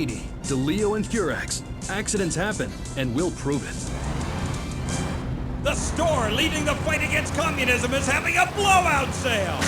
DeLeo and Furax. Accidents happen, and we'll prove it. The store leading the fight against communism is having a blowout sale!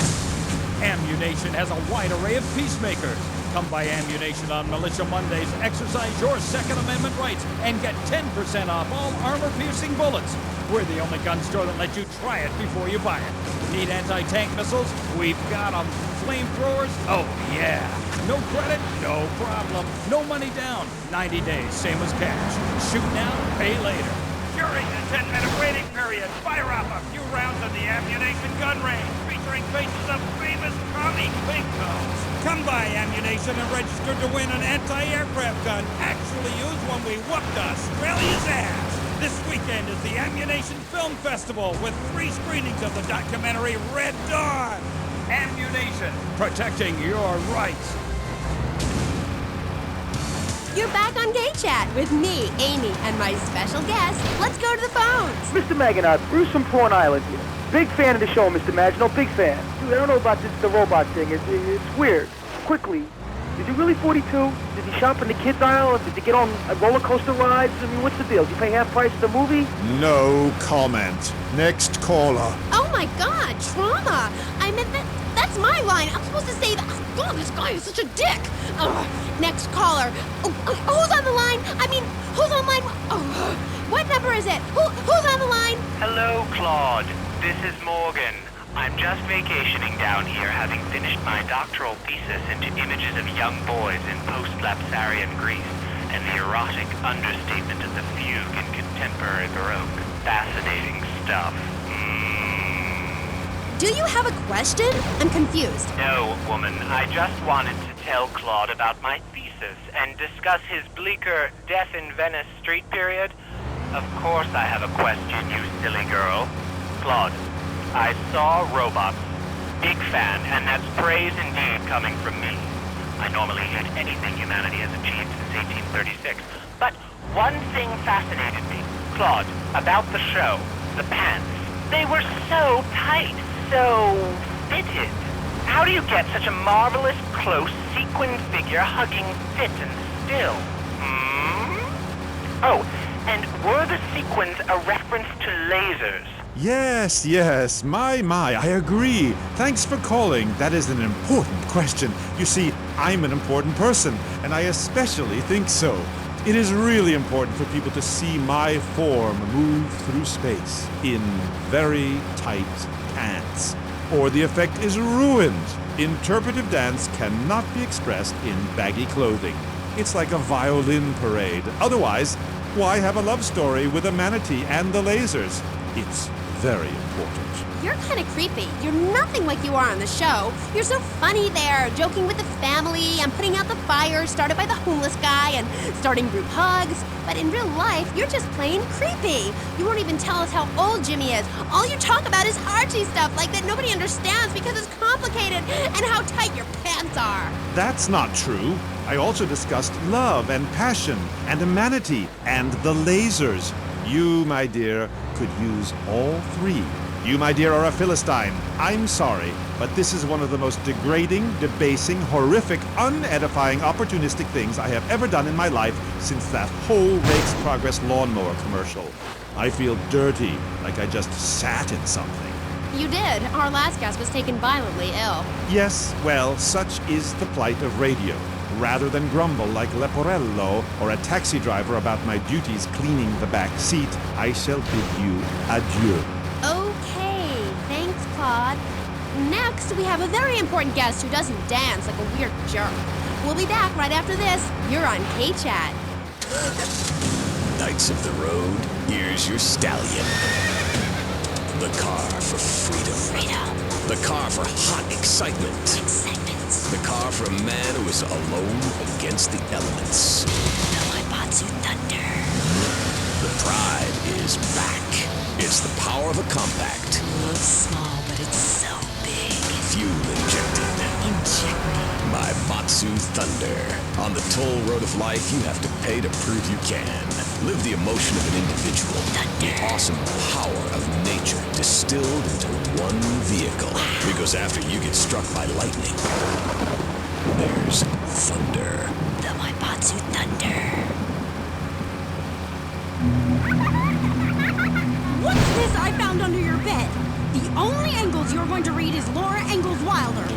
Ammu-Nation has a wide array of peacemakers. Come by Ammu-Nation on Militia Mondays, exercise your Second Amendment rights, and get 10% off all armor-piercing bullets. We're the only gun store that lets you try it before you buy it. Need anti-tank missiles? We've got them. Flamethrowers? Oh, yeah. No credit? No problem. No money down. 90 days, same as cash. Shoot now, pay later. During the 10-minute waiting period, fire up a few rounds of the Ammu-Nation gun range, featuring faces of famous commie pinkos. Come by Ammu-Nation and register to win an anti-aircraft gun actually used when we whooped Australia's ass. This weekend is the Ammu-Nation Film Festival with 3 screenings of the documentary Red Dawn. Ammu-Nation, protecting your rights. You're back on Gay Chat with me, Amy, and my special guest. Let's go to the phones. Mr. Maginot, Bruce from Prawn Island here. Big fan of the show, Mr. Maginot, big fan. Dude, I don't know about the robot thing. It's weird. Quickly, is he really 42? Did he shop in the kids' aisle? Did he get on roller coaster rides? I mean, what's the deal? Did he pay half price for the movie? No comment. Next caller. Oh my God, trauma. I meant that's my line. I'm supposed to say that. Oh God, this guy is such a dick. Next caller. Who's on the line? I mean, who's on line? What number is it? Who's on the line? Hello, Claude. This is Morgan. I'm just vacationing down here, having finished my doctoral thesis into images of young boys in post-lapsarian Greece and the erotic understatement of the fugue in contemporary Baroque. Fascinating stuff. Do you have a question? I'm confused. No, woman. I just wanted to tell Claude about my thesis and discuss his bleaker Death in Venice Street period. Of course I have a question, you silly girl. Claude, I saw robots. Big fan, and that's praise indeed coming from me. I normally hate anything humanity has achieved since 1836. But one thing fascinated me, Claude, about the show. The pants. They were so tight, so fitted. How do you get such a marvelous, close, sequined figure hugging fit and still? Oh, and were the sequins a reference to lasers? Yes, my, I agree. Thanks for calling. That is an important question. You see, I'm an important person, and I especially think so. It is really important for people to see my form move through space in very tight pants, or the effect is ruined. Interpretive dance cannot be expressed in baggy clothing. It's like a violin parade. Otherwise, why have a love story with a manatee and the lasers? It's very important. You're kind of creepy. You're nothing like you are on the show. You're so funny there, joking with the family and putting out the fire started by the homeless guy and starting group hugs. But in real life, you're just plain creepy. You won't even tell us how old Jimmy is. All you talk about is Archie stuff like that nobody understands because it's complicated and how tight your pants are. That's not true. I also discussed love and passion and a manatee and the lasers. You, my dear, could use all 3. You, my dear, are a Philistine. I'm sorry, but this is one of the most degrading, debasing, horrific, unedifying, opportunistic things I have ever done in my life since that whole Rake's Progress lawnmower commercial. I feel dirty, like I just sat in something. You did. Our last guest was taken violently ill. Yes, well, such is the plight of radio. Rather than grumble like Leporello or a taxi driver about my duties cleaning the back seat, I shall bid you adieu. Okay, thanks, Claude. Next, we have a very important guest who doesn't dance like a weird jerk. We'll be back right after this. You're on K-Chat. Knights of the road, here's your stallion. The car for freedom. The car for hot excitement. The car for a man who is alone against the elements. The Maibatsu Thunder. The pride is back. It's the power of a compact. Looks small, but it's so big. Fuel injected. Maibatsu Thunder. On the toll road of life, you have to pay to prove you can. Live the emotion of an individual. The awesome power of nature distilled into one vehicle. Because after you get struck by lightning, there's thunder. The Maibatsu to thunder. What's this I found under your bed? The only Engels you're going to read is Laura Ingalls Wilder.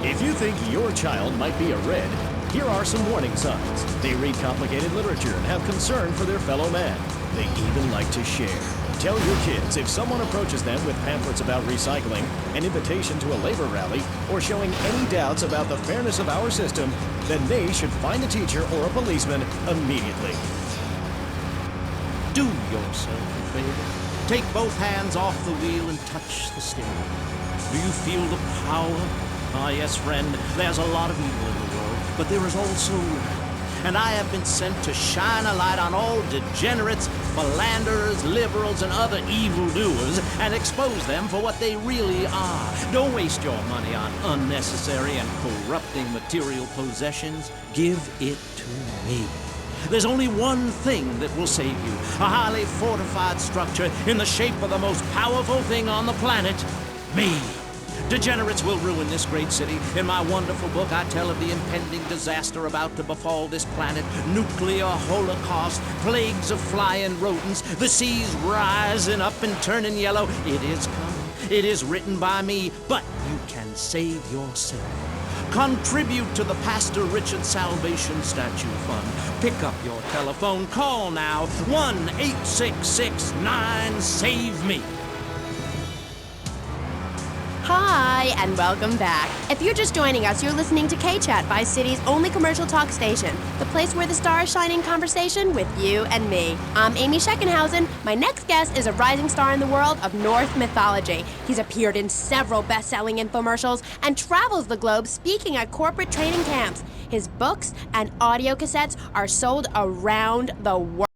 If you think your child might be a red, here are some warning signs. They read complicated literature and have concern for their fellow man. They even like to share. Tell your kids if someone approaches them with pamphlets about recycling, an invitation to a labor rally, or showing any doubts about the fairness of our system, then they should find a teacher or a policeman immediately. Do yourself a favor. Take both hands off the wheel and touch the steering. Do you feel the power? Ah, yes, friend, there's a lot of evil in the world, but there is also good. And I have been sent to shine a light on all degenerates, philanderers, liberals, and other evildoers and expose them for what they really are. Don't waste your money on unnecessary and corrupting material possessions. Give it to me. There's only one thing that will save you, a highly fortified structure in the shape of the most powerful thing on the planet, me. Degenerates will ruin this great city. In my wonderful book, I tell of the impending disaster about to befall this planet. Nuclear holocaust, plagues of flying rodents, the seas rising up and turning yellow. It is coming. It is written by me, but you can save yourself. Contribute to the Pastor Richard Salvation Statue Fund. Pick up your telephone. Call now. 1-866-9-SAVE-ME. Hi, and welcome back. If you're just joining us, you're listening to K-Chat, Vice City's only commercial talk station, the place where the stars shine in conversation with you and me. I'm Amy Scheckenhausen. My next guest is a rising star in the world of Norse mythology. He's appeared in several best-selling infomercials and travels the globe speaking at corporate training camps. His books and audio cassettes are sold around the world.